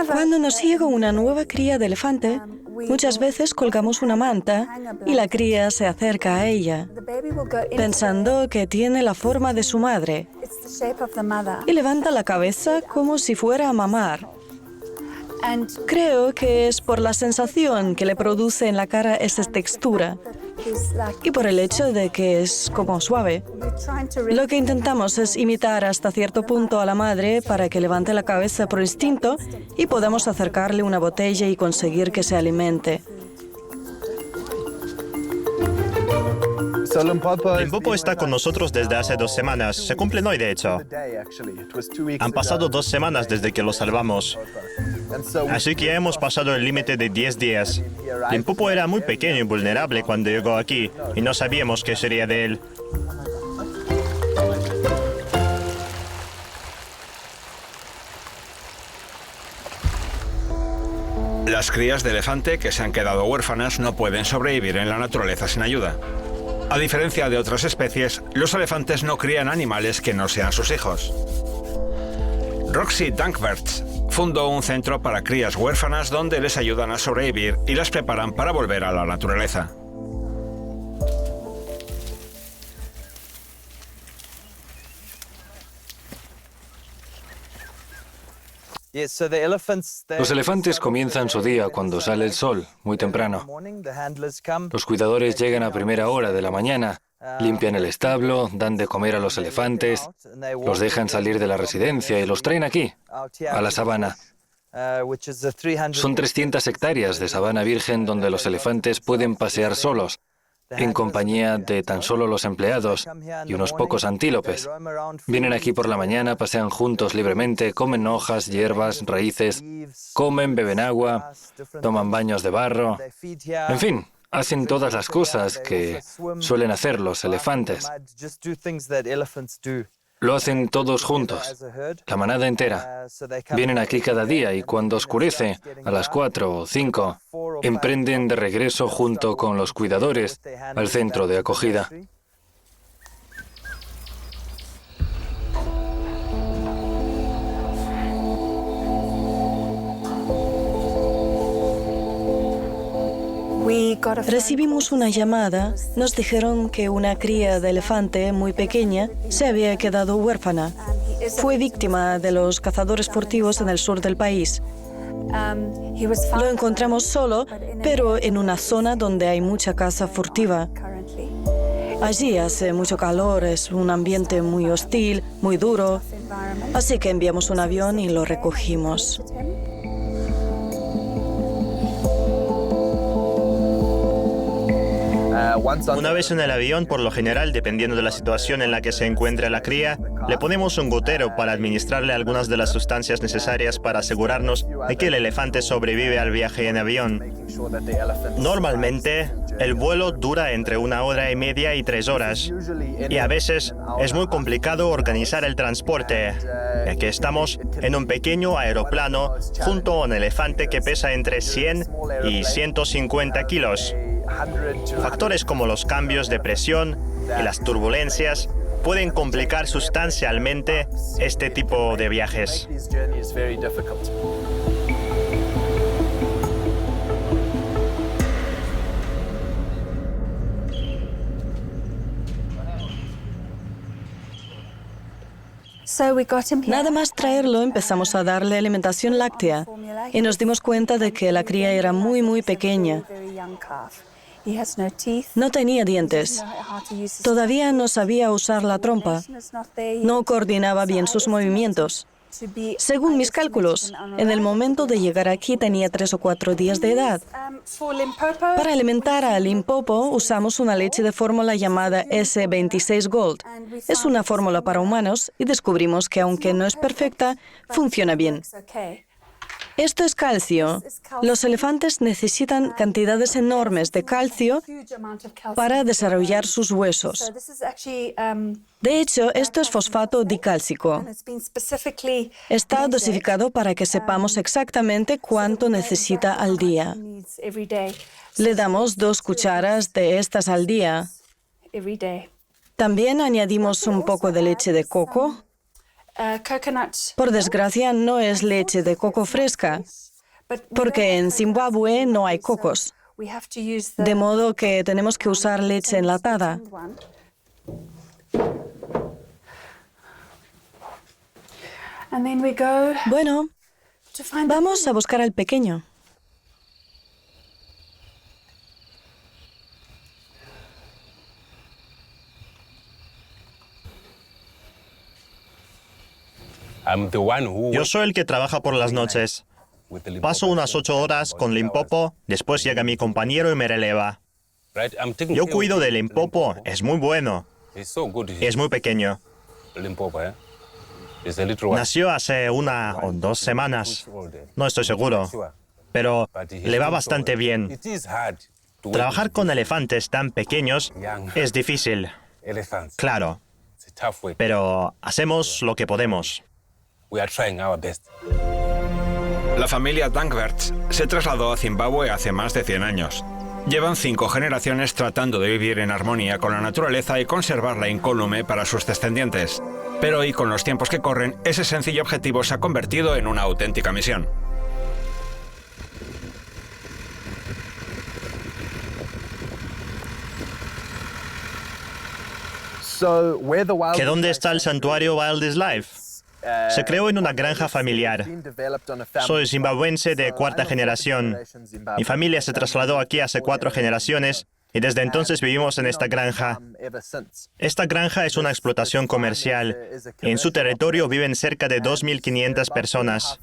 Cuando nos llega una nueva cría de elefante, muchas veces colgamos una manta y la cría se acerca a ella, pensando que tiene la forma de su madre, y levanta la cabeza como si fuera a mamar. Creo que es por la sensación que le produce en la cara esa textura y por el hecho de que es como suave. Lo que intentamos es imitar hasta cierto punto a la madre para que levante la cabeza por instinto y podamos acercarle una botella y conseguir que se alimente. Limpopo está con nosotros desde hace 2 semanas. Se cumplen hoy, de hecho. Han pasado 2 semanas desde que lo salvamos. Así que hemos pasado el límite de 10 días. Limpopo era muy pequeño y vulnerable cuando llegó aquí, y no sabíamos qué sería de él. Las crías de elefante que se han quedado huérfanas no pueden sobrevivir en la naturaleza sin ayuda. A diferencia de otras especies, los elefantes no crían animales que no sean sus hijos. Roxy Dankberts fundó un centro para crías huérfanas donde les ayudan a sobrevivir y las preparan para volver a la naturaleza. Los elefantes comienzan su día cuando sale el sol, muy temprano. Los cuidadores llegan a primera hora de la mañana, limpian el establo, dan de comer a los elefantes, los dejan salir de la residencia y los traen aquí, a la sabana. Son 300 hectáreas de sabana virgen donde los elefantes pueden pasear solos, en compañía de tan solo los empleados y unos pocos antílopes. Vienen aquí por la mañana, pasean juntos libremente, comen hojas, hierbas, raíces, comen, beben agua, toman baños de barro. En fin, hacen todas las cosas que suelen hacer los elefantes. Lo hacen todos juntos, la manada entera. Vienen aquí cada día y cuando oscurece, a las 4 o 5, emprenden de regreso junto con los cuidadores al centro de acogida. Recibimos una llamada, nos dijeron que una cría de elefante muy pequeña se había quedado huérfana. Fue víctima de los cazadores furtivos en el sur del país. Lo encontramos solo, pero en una zona donde hay mucha caza furtiva. Allí hace mucho calor, es un ambiente muy hostil, muy duro, así que enviamos un avión y lo recogimos. Una vez en el avión, por lo general, dependiendo de la situación en la que se encuentre la cría, le ponemos un gotero para administrarle algunas de las sustancias necesarias para asegurarnos de que el elefante sobrevive al viaje en avión. Normalmente, el vuelo dura entre 1 hora y media y 3 horas, y a veces es muy complicado organizar el transporte, ya que estamos en un pequeño aeroplano junto a un elefante que pesa entre 100 y 150 kilos. Factores como los cambios de presión y las turbulencias pueden complicar sustancialmente este tipo de viajes. Nada más traerlo, empezamos a darle alimentación láctea y nos dimos cuenta de que la cría era muy pequeña. No tenía dientes. Todavía no sabía usar la trompa. No coordinaba bien sus movimientos. Según mis cálculos, en el momento de llegar aquí tenía 3 o 4 días de edad. Para alimentar a Limpopo usamos una leche de fórmula llamada S26 Gold. Es una fórmula para humanos y descubrimos que aunque no es perfecta, funciona bien. Esto es calcio. Los elefantes necesitan cantidades enormes de calcio para desarrollar sus huesos. De hecho, esto es fosfato dicálcico. Está dosificado para que sepamos exactamente cuánto necesita al día. Le damos 2 cucharas de estas al día. También añadimos un poco de leche de coco Por desgracia, no es leche de coco fresca, porque en Zimbabue no hay cocos, de modo que tenemos que usar leche enlatada. Bueno, vamos a buscar al pequeño. Yo soy el que trabaja por las noches. Paso unas 8 horas con Limpopo, después llega mi compañero y me releva. Yo cuido de Limpopo, es muy bueno. Es muy pequeño. Nació hace 1 o 2 semanas. No estoy seguro, pero le va bastante bien. Trabajar con elefantes tan pequeños es difícil, claro, pero hacemos lo que podemos. La familia Dankwerts se trasladó a Zimbabue hace más de 100 años. Llevan 5 generaciones tratando de vivir en armonía con la naturaleza y conservarla incólume para sus descendientes. Pero hoy, con los tiempos que corren, ese sencillo objetivo se ha convertido en una auténtica misión. ¿Que dónde está el santuario Wildlife? Se creó en una granja familiar. Soy zimbabuense de 4ª generación. Mi familia se trasladó aquí hace 4 generaciones y desde entonces vivimos en esta granja. Esta granja es una explotación comercial. En su territorio viven cerca de 2.500 personas.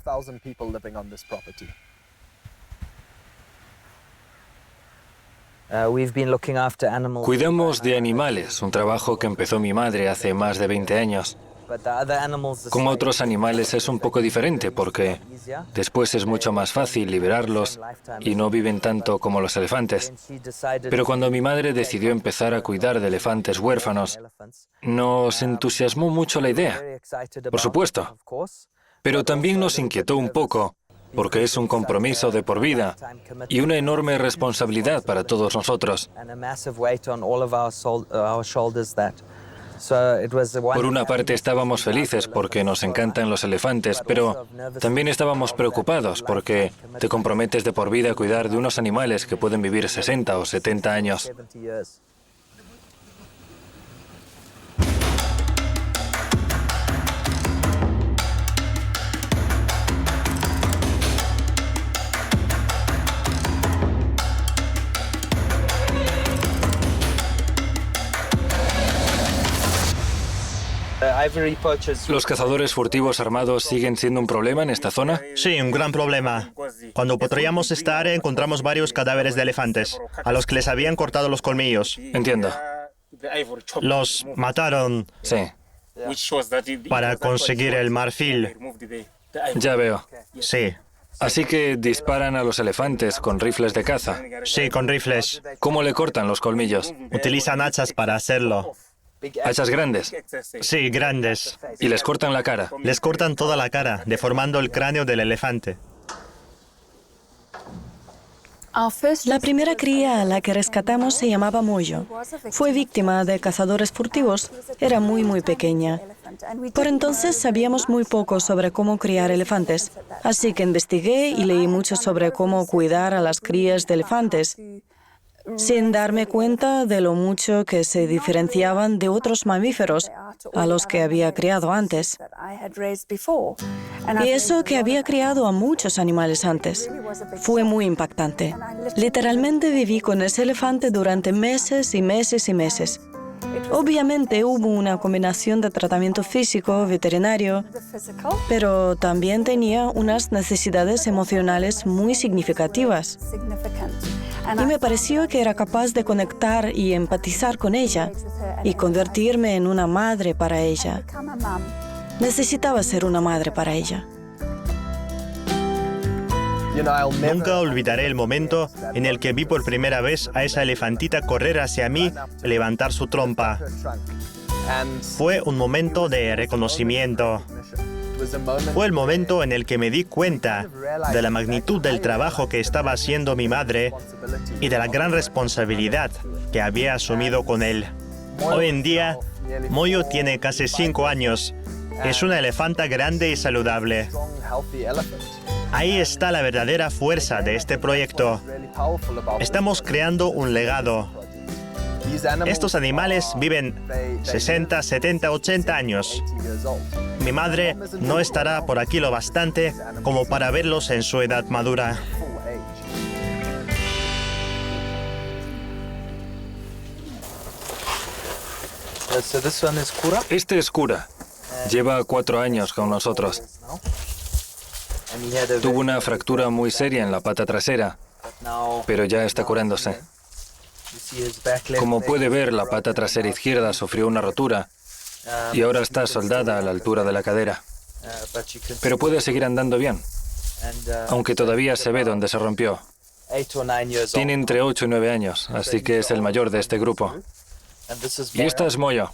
Cuidamos de animales, un trabajo que empezó mi madre hace más de 20 años. Con otros animales es un poco diferente porque después es mucho más fácil liberarlos y no viven tanto como los elefantes. Pero cuando mi madre decidió empezar a cuidar de elefantes huérfanos, nos entusiasmó mucho la idea, por supuesto. Pero también nos inquietó un poco porque es un compromiso de por vida y una enorme responsabilidad para todos nosotros. Por una parte estábamos felices porque nos encantan los elefantes, pero también estábamos preocupados porque te comprometes de por vida a cuidar de unos animales que pueden vivir 60 o 70 años. ¿Los cazadores furtivos armados siguen siendo un problema en esta zona? Sí, un gran problema. Cuando patrullamos esta área encontramos varios cadáveres de elefantes, a los que les habían cortado los colmillos. Entiendo. Los mataron Sí, para conseguir el marfil. ya veo. Sí, Así que disparan a los elefantes con rifles de caza. sí, con rifles. ¿Cómo le cortan los colmillos? Utilizan hachas para hacerlo. ¿Hachas grandes? Sí, grandes. Y les cortan la cara. Les cortan toda la cara, deformando el cráneo del elefante. La primera cría a la que rescatamos se llamaba Moyo. Fue víctima de cazadores furtivos. Era muy pequeña. Por entonces sabíamos muy poco sobre cómo criar elefantes. Así que investigué y leí mucho sobre cómo cuidar a las crías de elefantes, sin darme cuenta de lo mucho que se diferenciaban de otros mamíferos a los que había criado antes. Y eso que había criado a muchos animales antes. Fue muy impactante. Literalmente viví con ese elefante durante meses y meses y meses. Obviamente hubo una combinación de tratamiento físico, veterinario, pero también tenía unas necesidades emocionales muy significativas. Y me pareció que era capaz de conectar y empatizar con ella y convertirme en una madre para ella. Necesitaba ser una madre para ella. Nunca olvidaré el momento en el que vi por primera vez a esa elefantita correr hacia mí y levantar su trompa. Fue un momento de reconocimiento. Fue el momento en el que me di cuenta de la magnitud del trabajo que estaba haciendo mi madre y de la gran responsabilidad que había asumido con él. Hoy en día, Moyo tiene casi 5 años Es una elefanta grande y saludable. Ahí está la verdadera fuerza de este proyecto. Estamos creando un legado. Estos animales viven 60, 70, 80 años. Mi madre no estará por aquí lo bastante como para verlos en su edad madura. Este es Kura. Lleva 4 años con nosotros. Tuvo una fractura muy seria en la pata trasera, pero ya está curándose. Como puede ver, la pata trasera izquierda sufrió una rotura y ahora está soldada a la altura de la cadera. Pero puede seguir andando bien, aunque todavía se ve dónde se rompió. Tiene entre 8 y 9 años, así que es el mayor de este grupo. Y esta es Moyo.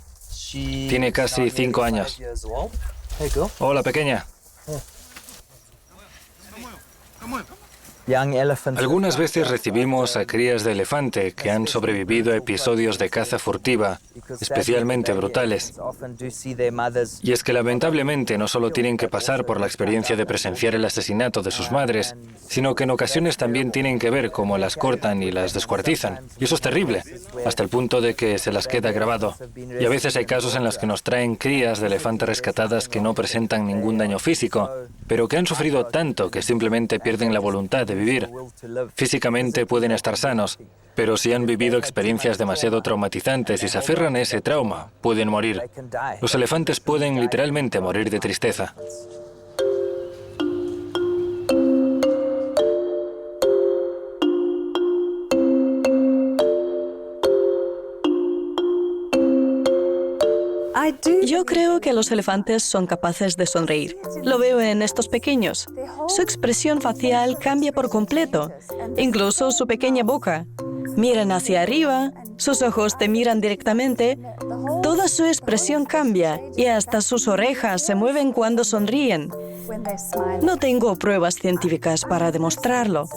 Tiene casi 5 años. Hola, pequeña. Algunas veces recibimos a crías de elefante que han sobrevivido a episodios de caza furtiva, especialmente brutales. Y es que lamentablemente no solo tienen que pasar por la experiencia de presenciar el asesinato de sus madres, sino que en ocasiones también tienen que ver cómo las cortan y las descuartizan. Y eso es terrible, hasta el punto de que se las queda grabado. Y a veces hay casos en los que nos traen crías de elefante rescatadas que no presentan ningún daño físico, pero que han sufrido tanto que simplemente pierden la voluntad de vivir. Físicamente pueden estar sanos, pero si han vivido experiencias demasiado traumatizantes y se aferran a ese trauma, pueden morir. Los elefantes pueden literalmente morir de tristeza. Yo creo que los elefantes son capaces de sonreír. Lo veo en estos pequeños. Su expresión facial cambia por completo, incluso su pequeña boca. Miran hacia arriba, sus ojos te miran directamente, toda su expresión cambia y hasta sus orejas se mueven cuando sonríen. No tengo pruebas científicas para demostrarlo.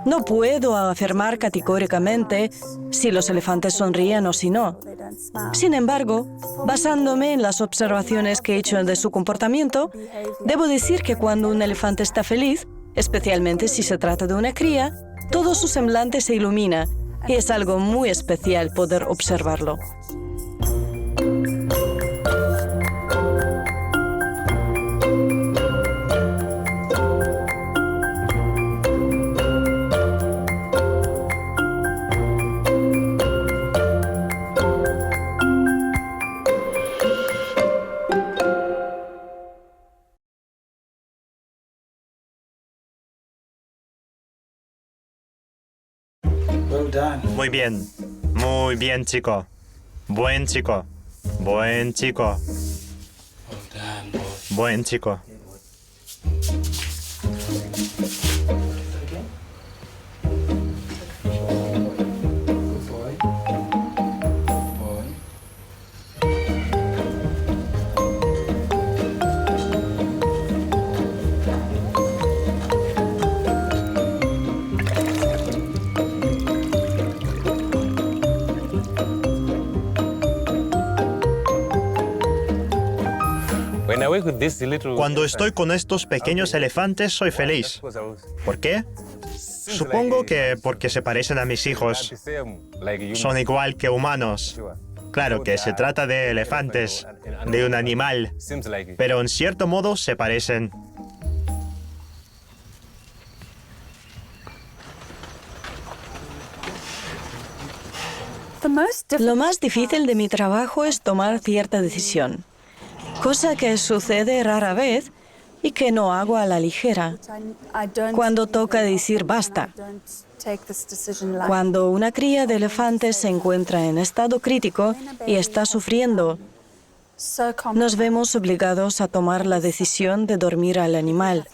No puedo afirmar categóricamente si los elefantes sonríen o si no. Sin embargo, basándome en las observaciones que he hecho de su comportamiento, debo decir que cuando un elefante está feliz, especialmente si se trata de una cría, todo su semblante se ilumina y es algo muy especial poder observarlo. Muy bien, chico. Buen chico. Buen chico. Buen chico. Cuando estoy con estos pequeños elefantes soy feliz. ¿Por qué? Supongo que porque se parecen a mis hijos. Son igual que humanos. Claro que se trata de elefantes, de un animal, pero en cierto modo se parecen. Lo más difícil de mi trabajo es tomar cierta decisión, cosa que sucede rara vez y que no hago a la ligera. Cuando toca decir basta. Cuando una cría de elefantes se encuentra en estado crítico y está sufriendo, nos vemos obligados a tomar la decisión de dormir al animal.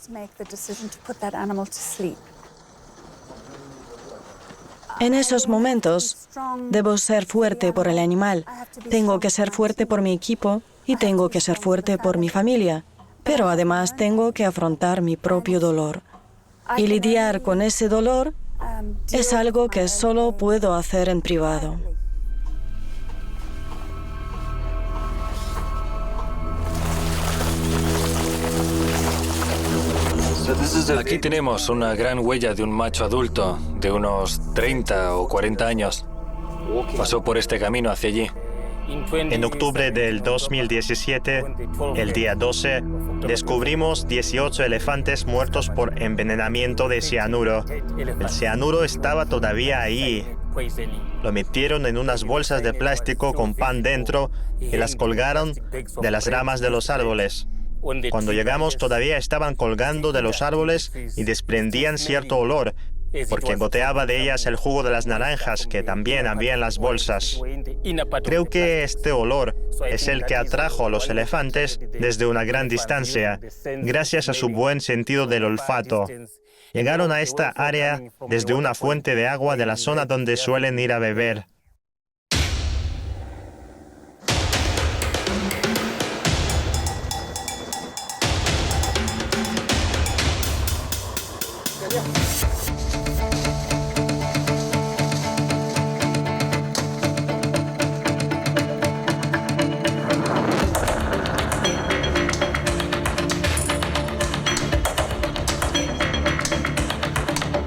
En esos momentos, debo ser fuerte por el animal. Tengo que ser fuerte por mi equipo y tengo que ser fuerte por mi familia. Pero además tengo que afrontar mi propio dolor. Y lidiar con ese dolor es algo que solo puedo hacer en privado. Aquí tenemos una gran huella de un macho adulto de unos 30 o 40 años. Pasó por este camino hacia allí. En octubre del 2017, el día 12, descubrimos 18 elefantes muertos por envenenamiento de cianuro. El cianuro estaba todavía ahí. Lo metieron en unas bolsas de plástico con pan dentro y las colgaron de las ramas de los árboles. Cuando llegamos todavía estaban colgando de los árboles y desprendían cierto olor, porque goteaba de ellas el jugo de las naranjas que también había en las bolsas. Creo que este olor es el que atrajo a los elefantes desde una gran distancia, gracias a su buen sentido del olfato. Llegaron a esta área desde una fuente de agua de la zona donde suelen ir a beber.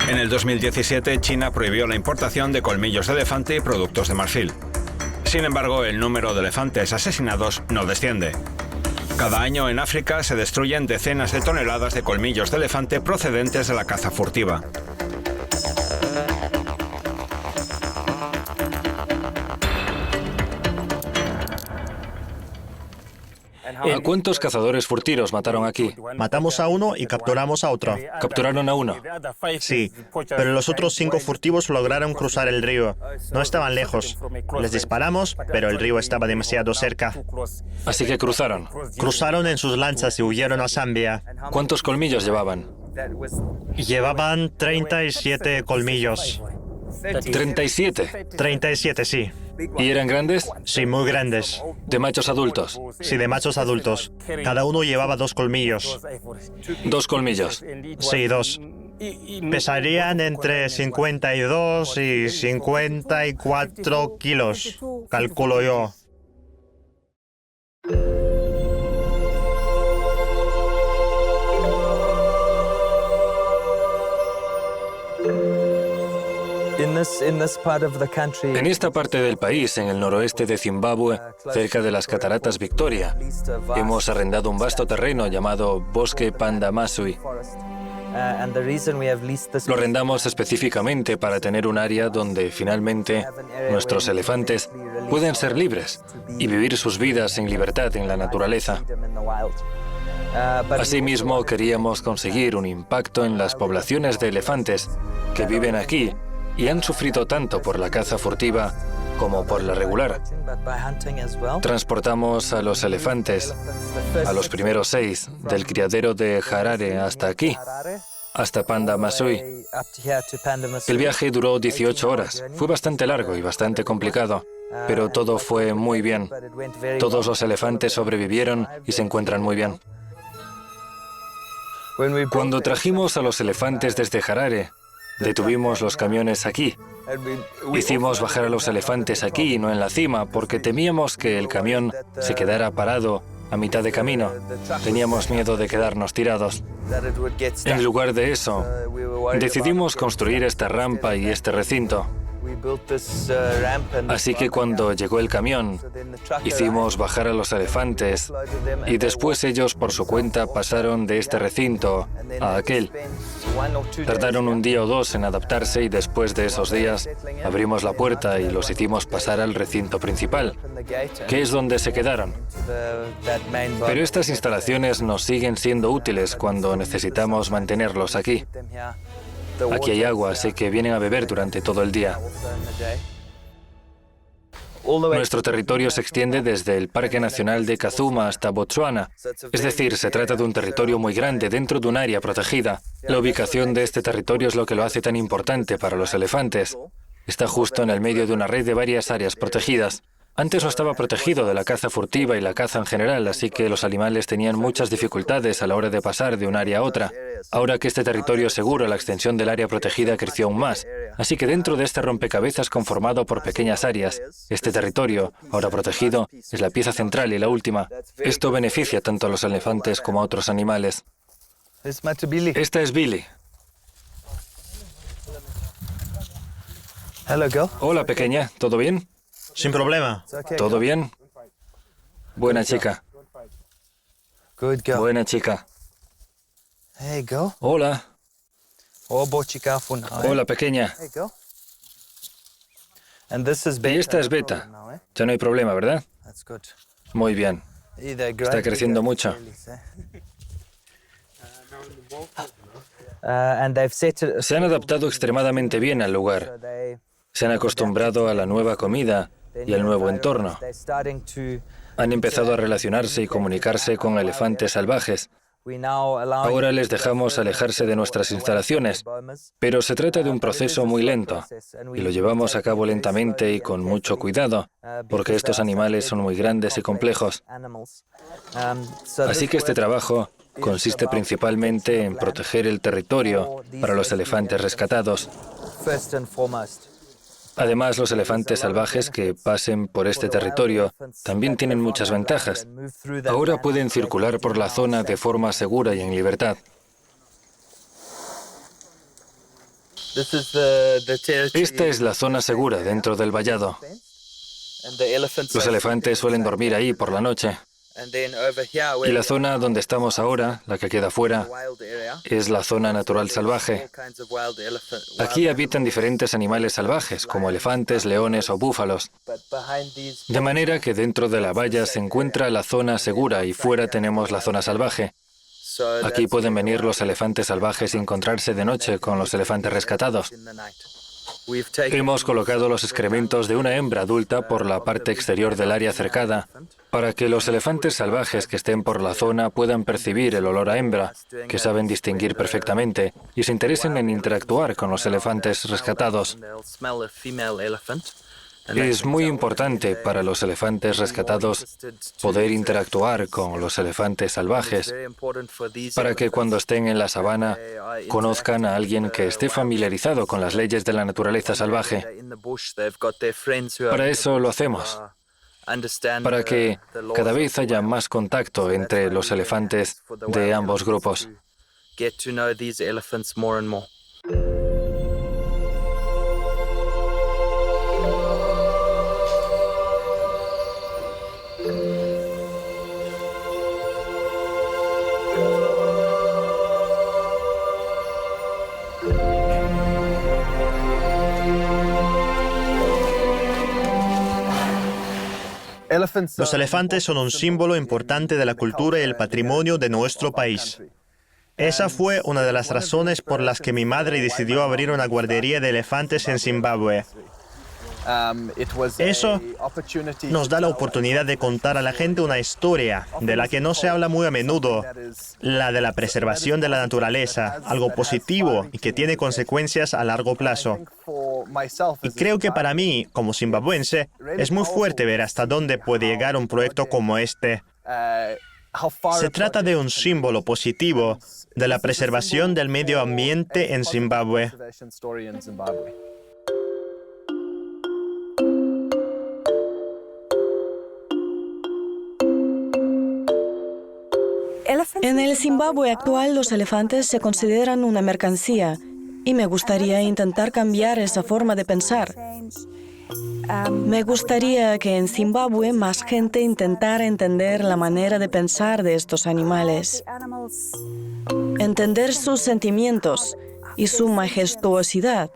En el 2017, China prohibió la importación de colmillos de elefante y productos de marfil. Sin embargo, el número de elefantes asesinados no desciende. Cada año en África se destruyen decenas de toneladas de colmillos de elefante procedentes de la caza furtiva. ¿A cuántos cazadores furtivos mataron aquí? Matamos a uno y capturamos a otro. ¿Capturaron a uno? Sí, pero los otros 5 furtivos lograron cruzar el río. No estaban lejos. Les disparamos, pero el río estaba demasiado cerca. Así que cruzaron. Cruzaron en sus lanzas y huyeron a Zambia. ¿Cuántos colmillos llevaban? Llevaban 37 colmillos. 37. 37, sí. ¿Y eran grandes? Sí, muy grandes. ¿De machos adultos? Sí, de machos adultos. Cada uno llevaba 2 colmillos. 2 colmillos. Sí, 2. Pesarían entre 52 y 54 kilos, calculo yo. En esta parte del país, en el noroeste de Zimbabue, cerca de las cataratas Victoria, hemos arrendado un vasto terreno llamado Bosque Panda Masui. Lo arrendamos específicamente para tener un área donde finalmente nuestros elefantes pueden ser libres y vivir sus vidas en libertad en la naturaleza. Asimismo, queríamos conseguir un impacto en las poblaciones de elefantes que viven aquí y han sufrido tanto por la caza furtiva como por la regular. Transportamos a los elefantes, a los primeros 6, del criadero de Harare hasta aquí, hasta Panda Masui. El viaje duró 18 horas. Fue bastante largo y bastante complicado, pero todo fue muy bien. Todos los elefantes sobrevivieron y se encuentran muy bien. Cuando trajimos a los elefantes desde Harare, detuvimos los camiones aquí. Hicimos bajar a los elefantes aquí y no en la cima, porque temíamos que el camión se quedara parado a mitad de camino. Teníamos miedo de quedarnos tirados. En lugar de eso, decidimos construir esta rampa y este recinto. Así que cuando llegó el camión, hicimos bajar a los elefantes y después ellos por su cuenta pasaron de este recinto a aquel. Tardaron un día o 2 en adaptarse y después de esos días abrimos la puerta y los hicimos pasar al recinto principal, que es donde se quedaron. Pero estas instalaciones nos siguen siendo útiles cuando necesitamos mantenerlos aquí. Aquí hay agua, así que vienen a beber durante todo el día. Nuestro territorio se extiende desde el Parque Nacional de Kazuma hasta Botsuana. Es decir, se trata de un territorio muy grande dentro de un área protegida. La ubicación de este territorio es lo que lo hace tan importante para los elefantes. Está justo en el medio de una red de varias áreas protegidas. Antes no estaba protegido de la caza furtiva y la caza en general, así que los animales tenían muchas dificultades a la hora de pasar de un área a otra. Ahora que este territorio es seguro, la extensión del área protegida creció aún más. Así que dentro de este rompecabezas conformado por pequeñas áreas, este territorio, ahora protegido, es la pieza central y la última. Esto beneficia tanto a los elefantes como a otros animales. Esta es Billy. Hola, pequeña. ¿Todo bien? Sin problema. ¿Todo bien? Buena chica. Buena chica. Hola. Hola, pequeña. Y esta es Beta. Ya no hay problema, ¿verdad? Muy bien. Está creciendo mucho. Se han adaptado extremadamente bien al lugar. Se han acostumbrado a la nueva comida y al nuevo entorno. Han empezado a relacionarse y comunicarse con elefantes salvajes. Ahora les dejamos alejarse de nuestras instalaciones, pero se trata de un proceso muy lento y lo llevamos a cabo lentamente y con mucho cuidado, porque estos animales son muy grandes y complejos. Así que este trabajo consiste principalmente en proteger el territorio para los elefantes rescatados. Además, los elefantes salvajes que pasen por este territorio también tienen muchas ventajas. Ahora pueden circular por la zona de forma segura y en libertad. Esta es la zona segura dentro del vallado. Los elefantes suelen dormir ahí por la noche. Y la zona donde estamos ahora, la que queda fuera, es la zona natural salvaje. Aquí habitan diferentes animales salvajes, como elefantes, leones o búfalos. De manera que dentro de la valla se encuentra la zona segura y fuera tenemos la zona salvaje. Aquí pueden venir los elefantes salvajes y encontrarse de noche con los elefantes rescatados. Hemos colocado los excrementos de una hembra adulta por la parte exterior del área cercada para que los elefantes salvajes que estén por la zona puedan percibir el olor a hembra, que saben distinguir perfectamente, y se interesen en interactuar con los elefantes rescatados. Es muy importante para los elefantes rescatados poder interactuar con los elefantes salvajes para que cuando estén en la sabana conozcan a alguien que esté familiarizado con las leyes de la naturaleza salvaje. Para eso lo hacemos, para que cada vez haya más contacto entre los elefantes de ambos grupos. Los elefantes son un símbolo importante de la cultura y el patrimonio de nuestro país. Esa fue una de las razones por las que mi madre decidió abrir una guardería de elefantes en Zimbabue. Eso nos da la oportunidad de contar a la gente una historia de la que no se habla muy a menudo, la de la preservación de la naturaleza, algo positivo y que tiene consecuencias a largo plazo. Y creo que para mí, como zimbabuense, es muy fuerte ver hasta dónde puede llegar un proyecto como este. Se trata de un símbolo positivo de la preservación del medio ambiente en Zimbabue. En el Zimbabue actual, los elefantes se consideran una mercancía y me gustaría intentar cambiar esa forma de pensar. Me gustaría que en Zimbabue más gente intentara entender la manera de pensar de estos animales, entender sus sentimientos y su majestuosidad.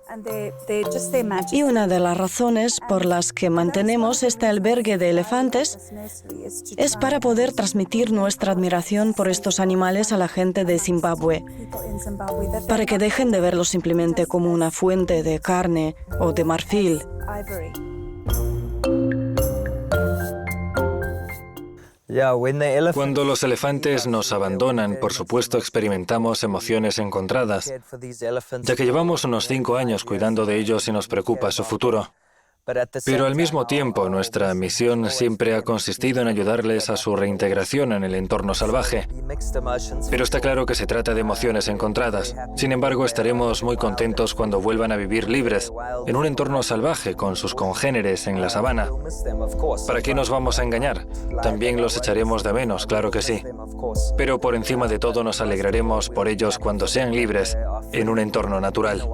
Y una de las razones por las que mantenemos este albergue de elefantes es para poder transmitir nuestra admiración por estos animales a la gente de Zimbabue, para que dejen de verlos simplemente como una fuente de carne o de marfil. Cuando los elefantes nos abandonan, por supuesto experimentamos emociones encontradas, ya que llevamos unos 5 años cuidando de ellos y nos preocupa su futuro. Pero al mismo tiempo, nuestra misión siempre ha consistido en ayudarles a su reintegración en el entorno salvaje. Pero está claro que se trata de emociones encontradas. Sin embargo, estaremos muy contentos cuando vuelvan a vivir libres, en un entorno salvaje con sus congéneres en la sabana. ¿Para qué nos vamos a engañar? También los echaremos de menos, claro que sí. Pero por encima de todo nos alegraremos por ellos cuando sean libres en un entorno natural.